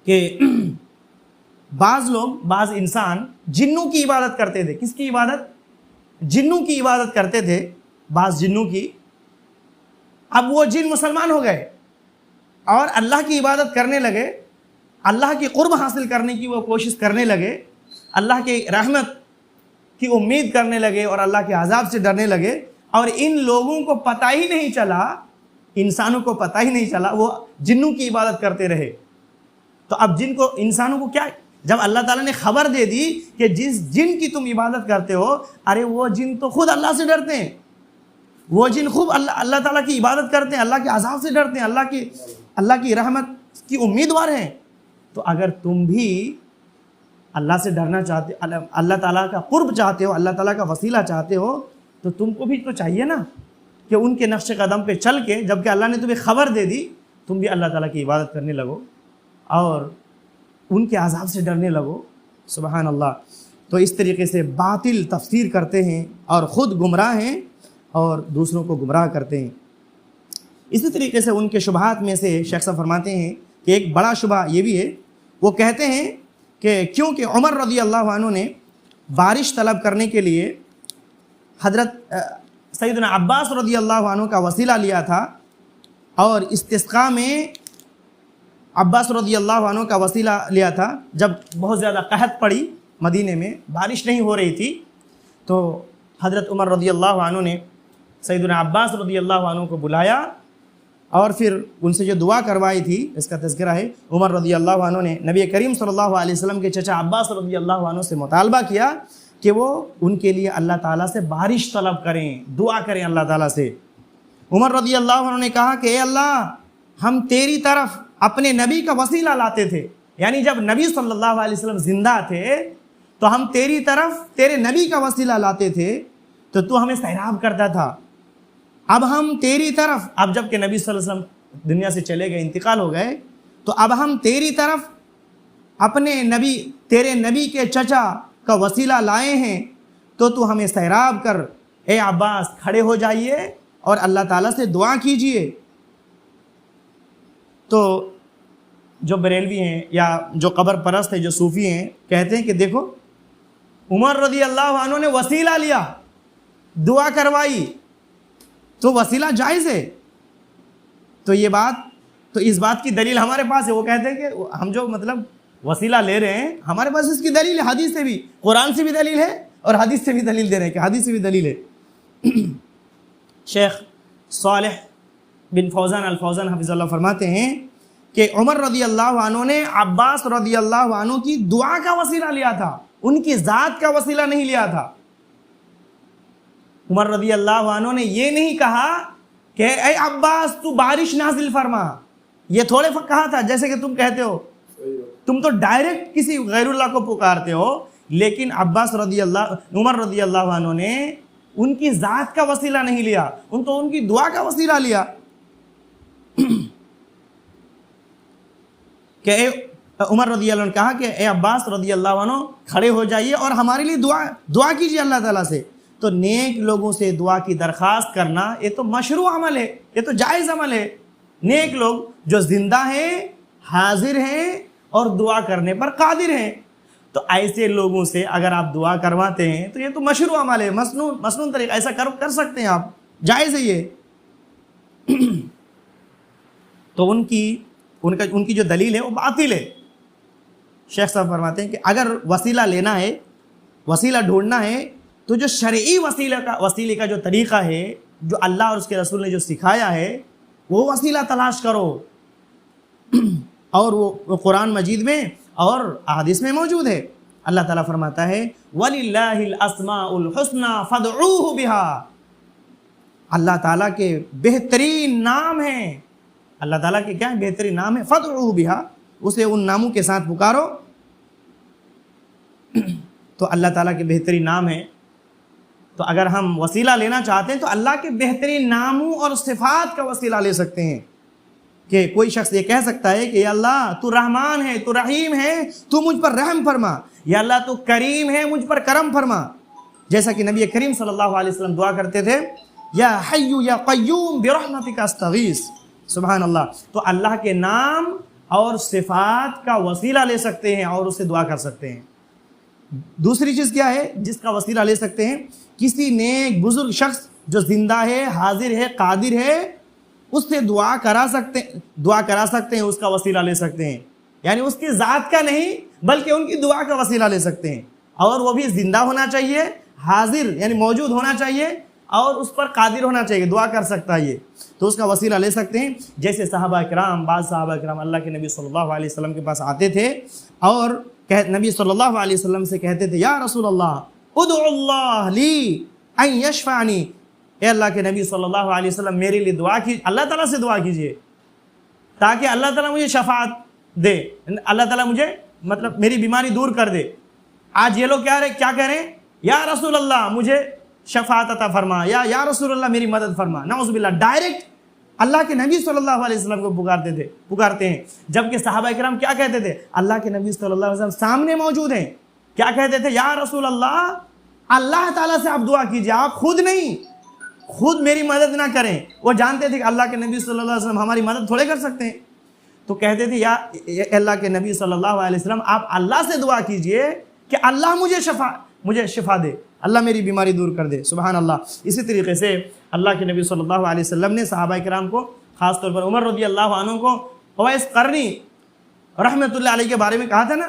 کہ بعض انسان جنوں کی عبادت کرتے تھے. کس کی عبادت؟ جنوں کی عبادت کرتے تھے، بعض جنوں کی. اب وہ جن مسلمان ہو گئے اور اللہ کی عبادت کرنے لگے، اللہ کی قرب حاصل کرنے کی وہ کوشش کرنے لگے، اللہ کی رحمت کی امید کرنے لگے اور اللہ کے عذاب سے ڈرنے لگے. اور ان لوگوں کو پتہ ہی نہیں چلا، انسانوں کو پتہ ہی نہیں چلا، وہ جنوں کی عبادت کرتے رہے. تو اب انسانوں کو کیا، جب اللہ تعالیٰ نے خبر دے دی کہ جس جن کی تم عبادت کرتے ہو، ارے وہ جن تو خود اللہ سے ڈرتے ہیں، وہ جن خوب اللہ تعالیٰ کی عبادت کرتے ہیں، اللہ کے عذاب سے ڈرتے ہیں، اللہ کی رحمت کی امیدوار ہیں. تو اگر تم بھی اللہ سے ڈرنا چاہتے، اللہ تعالیٰ کا قرب چاہتے ہو، اللہ تعالیٰ کا وسیلہ چاہتے ہو، تو تم کو بھی تو چاہیے نا کہ ان کے نقش قدم پہ چل کے، جب کہ اللہ نے تمہیں خبر دے دی، تم بھی اللہ تعالیٰ کی عبادت کرنے لگو اور ان کے عذاب سے ڈرنے لگو۔ سبحان اللہ۔ تو اس طریقے سے باطل تفسیر کرتے ہیں اور خود گمراہ ہیں اور دوسروں کو گمراہ کرتے ہیں۔ اسی طریقے سے ان کے شبہات میں سے شیخ صاحب فرماتے ہیں کہ ایک بڑا شبہ یہ بھی ہے، وہ کہتے ہیں کہ کیونکہ عمر رضی اللہ عنہ نے بارش طلب کرنے کے لیے حضرت سیدنا عباس رضی اللہ عنہ کا وسیلہ لیا تھا، اور استسقاء میں عباس رضی اللہ عنہ کا وسیلہ لیا تھا جب بہت زیادہ قحط پڑی مدینے میں، بارش نہیں ہو رہی تھی، تو حضرت عمر رضی اللہ عنہ نے سیدنا عباس رضی اللہ عنہ کو بلایا اور پھر ان سے جو دعا کروائی تھی، اس کا تذکرہ ہے، عمر رضی اللہ عنہ نے نبی کریم صلی اللہ علیہ وسلم کے چچا عباس رضی اللہ عنہ سے مطالبہ کیا کہ وہ ان کے لیے اللہ تعالیٰ سے بارش طلب کریں، دعا کریں اللہ تعالیٰ سے۔ عمر رضی اللہ عنہ نے کہا کہ اے اللہ، ہم تیری طرف اپنے نبی کا وسیلہ لاتے تھے، یعنی جب نبی صلی اللہ علیہ وسلم زندہ تھے تو ہم تیری طرف تیرے نبی کا وسیلہ لاتے تھے تو تو ہمیں سیراب کرتا تھا، اب ہم تیری طرف، اب جب کہ نبی صلی اللہ علیہ وسلم دنیا سے چلے گئے، انتقال ہو گئے، تو اب ہم تیری طرف اپنے نبی، تیرے نبی کے چچا کا وسیلہ لائے ہیں، تو ہمیں سیراب کر، اے عباس کھڑے ہو جائیے اور اللہ تعالیٰ سے دعا کیجئے۔ تو جو بریلوی ہیں یا جو قبر پرست ہیں، جو صوفی ہیں، کہتے ہیں کہ دیکھو عمر رضی اللہ عنہ نے وسیلہ لیا، دعا کروائی، تو وسیلہ جائز ہے، تو یہ بات، تو اس بات کی دلیل ہمارے پاس ہے۔ وہ کہتے ہیں کہ ہم جو مطلب وسیلہ لے رہے ہیں، ہمارے پاس اس کی دلیل ہے، حدیث سے بھی، قرآن سے بھی دلیل ہے اور حدیث سے بھی دلیل دے رہے ہیں کہ حدیث سے بھی دلیل ہے۔ شیخ صالح بن فوزان الفوزان حفظ اللہ فرماتے ہیں کہ عمر رضی اللہ عنہ نے عباس رضی اللہ عنہ کی دعا کا وسیلہ لیا تھا، ان کی ذات کا وسیلہ نہیں لیا تھا۔ عمر رضی اللہ عنہ نے یہ نہیں کہا کہ اے عباس تو بارش نازل فرما، یہ تھوڑے کہا تھا جیسے کہ تم کہتے ہو، تم تو ڈائریکٹ کسی غیر اللہ کو پکارتے ہو، لیکن عمر رضی اللہ عنہ نے ان کی ذات کا وسیلہ نہیں لیا، ان کی دعا کا وسیلہ لیا کہ عمر رضی اللہ عنہ نے کہا کہ اے عباس رضی اللہ عنہ کھڑے ہو جائیے اور ہمارے لیے دعا کیجیے اللہ تعالیٰ سے۔ تو نیک لوگوں سے دعا کی درخواست کرنا یہ تو مشروع عمل ہے، یہ تو جائز عمل ہے۔ نیک لوگ جو زندہ ہیں، حاضر ہیں اور دعا کرنے پر قادر ہیں، تو ایسے لوگوں سے اگر آپ دعا کرواتے ہیں تو یہ تو مشروع عمل ہے، مسنون طریقہ، ایسا کر سکتے ہیں آپ، جائز ہے یہ۔ تو ان کی جو دلیل ہے وہ باطل ہے۔ شیخ صاحب فرماتے ہیں کہ اگر وسیلہ لینا ہے، وسیلہ ڈھونڈنا ہے، تو جو شرعی وسیلے کا جو طریقہ ہے، جو اللہ اور اس کے رسول نے جو سکھایا ہے، وہ وسیلہ تلاش کرو، اور وہ قرآن مجید میں اور احادیث میں موجود ہے۔ اللہ تعالیٰ فرماتا ہے وَلِلَّهِ الْأَسْمَاءُ الْحُسْنَى فَادْعُوهُ بِهَا، اللہ تعالیٰ کے بہترین نام ہیں، اللہ تعالیٰ کے کیا بہترین نام ہے، فَادْعُوهُ بِهَا، اسے ان ناموں کے ساتھ پکارو۔ تو اللہ تعالیٰ کے بہترین نام ہیں، تو اگر ہم وسیلہ لینا چاہتے ہیں تو اللہ کے بہترین ناموں اور صفات کا وسیلہ لے سکتے ہیں۔ کہ کوئی شخص یہ کہہ سکتا ہے کہ یا اللہ تو رحمان ہے، تو رحیم ہے، تو مجھ پر رحم فرما، یا اللہ تو کریم ہے، مجھ پر کرم فرما، جیسا کہ نبی کریم صلی اللہ علیہ وسلم دعا کرتے تھے، یا حی یا قیوم برحمتک استغیث۔ سبحان اللہ۔ تو اللہ کے نام اور صفات کا وسیلہ لے سکتے ہیں اور اس سے دعا کر سکتے ہیں۔ دوسری چیز کیا ہے جس کا وسیلہ لے سکتے ہیں؟ کسی نیک بزرگ شخص جو زندہ ہے، حاضر ہے، قادر ہے، اس سے دعا کرا سکتے ہیں، اس کا وسیلہ لے سکتے ہیں، یعنی اس کی ذات کا نہیں بلکہ ان کی دعا کا وسیلہ لے سکتے ہیں، اور وہ بھی زندہ ہونا چاہیے، حاضر یعنی موجود ہونا چاہیے، اور اس پر قادر ہونا چاہیے، دعا کر سکتا ہے، یہ تو اس کا وسیلہ لے سکتے ہیں۔ جیسے صحابہ کرام، بعض صحابہ کرام اللہ کے نبی صلی اللہ علیہ وسلم کے پاس آتے تھے اور نبی صلی اللہ علیہ وسلم سے کہتے تھے یا رسول اللہ ادعو اللہ لی ان یشفعنی، اے اللہ کے نبی صلی اللہ علیہ وسلم میرے لیے دعا کی، اللہ تعالیٰ سے دعا کیجئے تاکہ اللہ تعالیٰ مجھے شفاعت دے, اللہ تعالیٰ مجھے مطلب میری بیماری دور کر دے. آج یہ لوگ کیا کہہ رہے ہیں, یا رسول اللہ مجھے شفاعت عطا فرما, یا رسول اللہ میری مدد فرما. نعوذ باللہ, ڈائریکٹ اللہ کے نبی صلی اللہ علیہ وسلم کو پکارتے ہیں. جبکہ صحابہ کرام کیا کہتے تھے, اللہ کے نبی صلی اللہ علیہ وسلم سامنے موجود ہیں, کیا کہتے تھے, یا رسول اللہ اللہ تعالیٰ سے آپ دعا کیجیے, آپ خود نہیں, خود میری مدد نہ کریں. وہ جانتے تھے کہ اللہ کے نبی صلی اللہ علیہ وسلم ہماری مدد تھوڑے کر سکتے ہیں. تو کہتے تھے یا اللہ کے نبی صلی اللہ علیہ وسلم آپ اللہ سے دعا کیجئے کہ اللہ مجھے شفا دے, اللہ میری بیماری دور کر دے. سبحان اللہ. اسی طریقے سے اللہ کے نبی صلی اللہ علیہ وسلم نے صحابہ کرام کو, خاص طور پر عمر رضی اللہ عنہ کو اویس قرنی رحمۃ اللہ علیہ کے بارے میں کہا تھا نا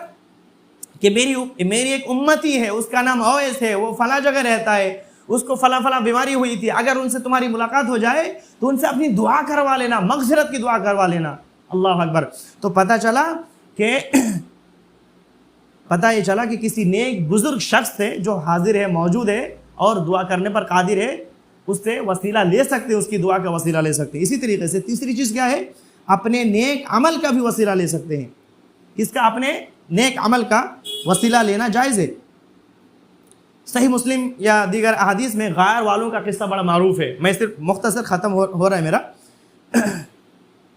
کہ میری ایک امتی ہے, اس کا نام اویس ہے, وہ فلاں جگہ رہتا ہے, اس کو فلاں بیماری ہوئی تھی, اگر ان سے تمہاری ملاقات ہو جائے تو ان سے اپنی دعا کروا لینا, مغفرت کی دعا کروا لینا. اللہ اکبر. تو پتہ یہ چلا کہ کسی نیک بزرگ شخص سے جو حاضر ہے, موجود ہے اور دعا کرنے پر قادر ہے, اس سے وسیلہ لے سکتے, اس کی دعا کا وسیلہ لے سکتے. اسی طریقے سے تیسری چیز کیا ہے, اپنے نیک عمل کا بھی وسیلہ لے سکتے ہیں. اس کا اپنے نیک عمل کا وسیلہ لینا جائز ہے. صحیح مسلم یا دیگر احادیث میں غار والوں کا قصہ بڑا معروف ہے. میں صرف مختصر ختم ہو رہا ہے میرا.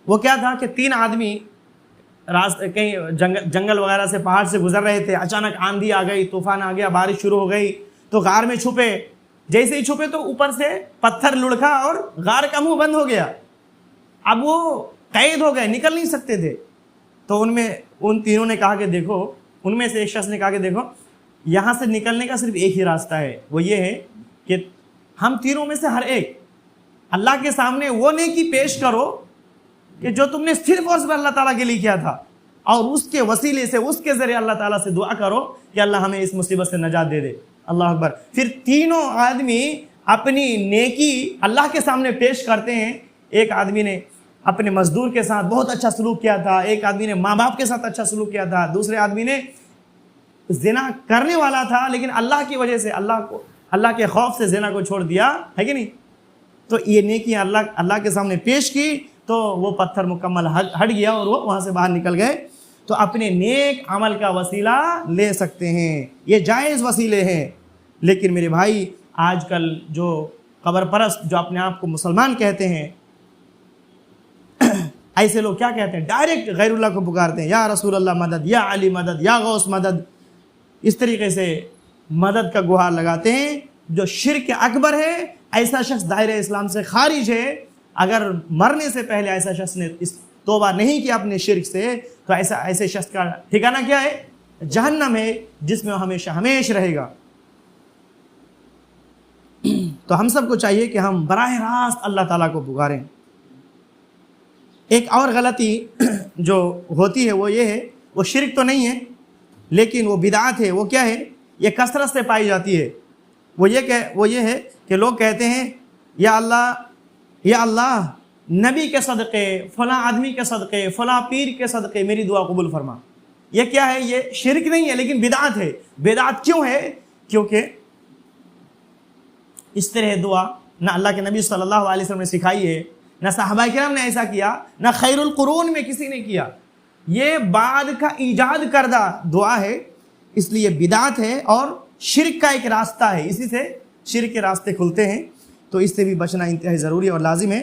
وہ کیا تھا کہ 3 آدمی کہیں جنگل وغیرہ سے, پہاڑ سے گزر رہے تھے. اچانک آندھی آ گئی, طوفان آ گیا, بارش شروع ہو گئی, تو غار میں چھپے. جیسے ہی چھپے تو اوپر سے پتھر لڑکا اور غار کا منہ بند ہو گیا. اب وہ قید ہو گئے, نکل نہیں سکتے تھے. تو ان تینوں نے کہا کہ دیکھو, ان میں سے ایک شخص نے کہا کہ دیکھو, یہاں سے نکلنے کا صرف ایک ہی راستہ ہے, وہ یہ ہے کہ ہم تینوں میں سے ہر ایک اللہ کے سامنے وہ نیکی پیش کرو کہ جو تم نے صرف اور صرف اللہ تعالیٰ کے لیے کیا تھا, اور اس کے وسیلے سے, اس کے ذریعے اللہ تعالیٰ سے دعا کرو کہ اللہ ہمیں اس مصیبت سے نجات دے دے. اللہ اکبر. پھر تینوں آدمی اپنی نیکی اللہ کے سامنے پیش کرتے ہیں. ایک آدمی نے اپنے مزدور کے ساتھ بہت اچھا سلوک کیا تھا, ایک آدمی نے ماں باپ کے ساتھ اچھا سلوک کیا تھا, دوسرے آدمی نے زنا کرنے والا تھا لیکن اللہ کی وجہ سے, اللہ کے خوف سے زنا کو چھوڑ دیا, ہے کہ نہیں. تو یہ نیکیاں اللہ کے سامنے پیش کی تو وہ پتھر مکمل ہٹ گیا اور وہ وہاں سے باہر نکل گئے. تو اپنے نیک عمل کا وسیلہ لے سکتے ہیں, یہ جائز وسیلے ہیں. لیکن میرے بھائی, آج کل جو قبر پرست جو اپنے آپ کو مسلمان کہتے ہیں, ایسے لوگ کیا کہتے ہیں, ڈائریکٹ غیر اللہ کو پکارتے ہیں, یا رسول اللہ مدد, یا علی مدد, یا غوث مدد. اس طریقے سے مدد کا گہار لگاتے ہیں, جو شرک اکبر ہے. ایسا شخص دائرہ اسلام سے خارج ہے. اگر مرنے سے پہلے ایسا شخص نے توبہ نہیں کیا اپنے شرک سے, تو ایسے شخص کا ٹھکانہ کیا ہے, جہنم ہے, جس میں وہ ہمیشہ رہے گا. تو ہم سب کو چاہیے کہ ہم براہ راست اللہ تعالیٰ کو پکاریں. ایک اور غلطی جو ہوتی ہے وہ یہ ہے, وہ شرک تو نہیں ہے لیکن وہ بدعت ہے. وہ کیا ہے, یہ کثرت سے پائی جاتی ہے. وہ یہ ہے کہ لوگ کہتے ہیں, یا اللہ نبی کے صدقے, فلاں آدمی کے صدقے, فلاں پیر کے صدقے میری دعا قبول فرما. یہ کیا ہے, یہ شرک نہیں ہے لیکن بدعت ہے. بدعت کیوں ہے, کیونکہ اس طرح دعا نہ اللہ کے نبی صلی اللہ علیہ وسلم نے سکھائی ہے, نہ صحابہ کرام نے ایسا کیا, نہ خیر القرون میں کسی نے کیا. یہ بعد کا ایجاد کردہ دعا ہے, اس لیے بدعت ہے اور شرک کا ایک راستہ ہے. اسی سے شرک کے راستے کھلتے ہیں. تو اس سے بھی بچنا انتہائی ضروری اور لازم ہے.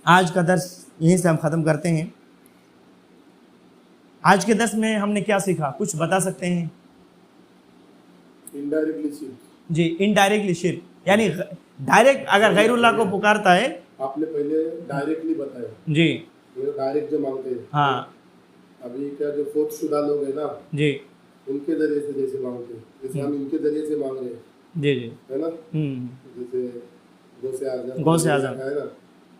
آج کا درس یہیں سے ہم ختم کرتے ہیں. آج کے درس میں ہم نے کیا سیکھا, کچھ بتا سکتے ہیں؟ جی, انڈائریکٹلی شرک, یعنی ڈائریکٹ اگر غیر اللہ کو پکارتا ہے. آپ نے پہلے ڈائریکٹلی بتایا. جی, ڈائریکٹ جو مانگتے ہیں. ہاں, ابھی کیا جو فوت شدہ لوگ ہیں نا, جی, ان کے ذریعے سے جیسے مانگتے ہیں, جیسے ہم ان کے ذریعے سے مانگ رہے ہیں. جی جی, ہے نا, جیسے غوث اعظم ہے نا,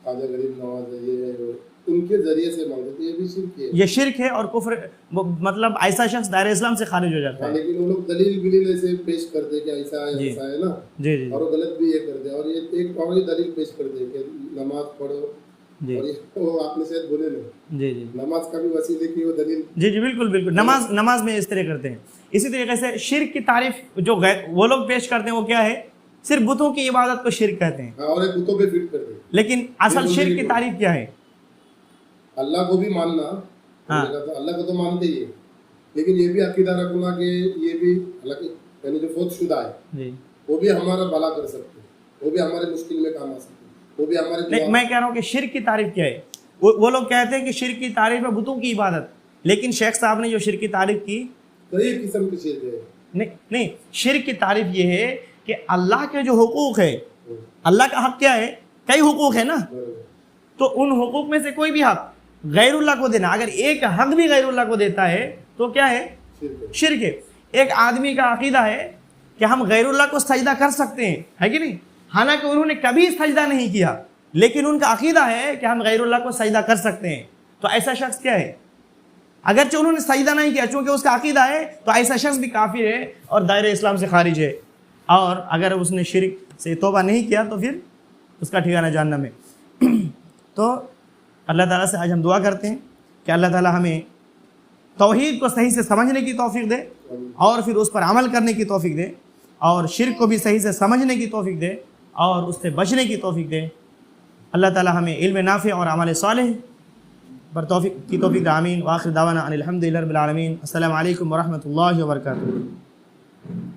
خواجہ غریب نواز ہے, یہ ہے, ان کے ذریعے سے مانگتے ہیں. یہ بھی شرک ہے. یہ شرک ہے اور کفر, مطلب ایسا شخص دائرہ اسلام سے خارج ہو جاتا ہے. لیکن وہ لوگ دلیل ایسے پیش کرتے کہ ایسا ہے, ایسا ہے نا. جی جی, اور وہ غلط بھی یہ کرتے ہیں. اور یہ ایک اور دلیل پیش کرتے کہ نماز پڑھو. جی, اور وہ آپ نے شاید بولے نہیں. جی جی, نماز کا بھی وسیلے کی وہ دلیل. جی جی, بالکل. نماز میں اس طرح کرتے ہیں. اسی طریقے سے شرک کی تعریف جو وہ لوگ پیش کرتے ہیں وہ کیا ہے, صرف بتوں کی عبادت کو شرک کہتے ہیں. اور بتوں پہ فٹ کرتے ہیں. لیکن اصل شرک کی تعریف کیا ہے؟ اللہ کو بھی ماننا، اللہ کو تو مانتے ہی ہے، لیکن یہ بھی عقیدہ رکھنا کہ یہ بھی اللہ کے یعنی جو فوت شدہ ہے وہ بھی ہمارا بھلا کر سکتے ہیں، وہ بھی ہمارے مشکل میں کام آ سکتے ہیں، وہ بھی ہمارے میں کہہ رہا ہوں کہ شرک کی تعریف کیا ہے؟ وہ لوگ کہتے ہیں کہ شرک کی تعریف ہے بتوں کی عبادت، لیکن شیخ صاحب نے جو شرک کی تعریف کی کئی قسم کی شرک ہے۔ نہیں، شرک کی تعریف یہ ہے کہ اللہ کے جو حقوق ہے، اللہ کا حق کیا ہے؟ کئی حقوق ہے نا، تو ان حقوق میں سے کوئی بھی حق غیر اللہ کو دینا، اگر ایک حق بھی غیر اللہ کو دیتا ہے تو کیا ہے؟ شرک ہے۔ ایک آدمی کا عقیدہ ہے کہ ہم غیر اللہ کو سجدہ کر سکتے ہیں، ہے کہ نہیں؟ حالانکہ انہوں نے کبھی سجدہ نہیں کیا، لیکن ان کا عقیدہ ہے کہ ہم غیر اللہ کو سجدہ کر سکتے ہیں، تو ایسا شخص کیا ہے؟ اگرچہ انہوں نے سجدہ نہیں کیا، چونکہ اس کا عقیدہ ہے، تو ایسا شخص بھی کافر ہے اور دائرہ اسلام سے خارج ہے، اور اگر اس نے شرک سے توبہ نہیں کیا تو پھر اس کا ٹھکانہ جہنم ہے۔ تو اللہ تعالیٰ سے آج ہم دعا کرتے ہیں کہ اللہ تعالیٰ ہمیں توحید کو صحیح سے سمجھنے کی توفیق دے، اور پھر اس پر عمل کرنے کی توفیق دے، اور شرک کو بھی صحیح سے سمجھنے کی توفیق دے اور اس سے بچنے کی توفیق دے۔ اللہ تعالیٰ ہمیں علم نافع اور عمل صالح پر توفیق دے، آمین۔ وآخر دعوانا ان الحمد للہ رب العالمین۔ السلام علیکم ورحمۃ اللہ وبرکاتہ۔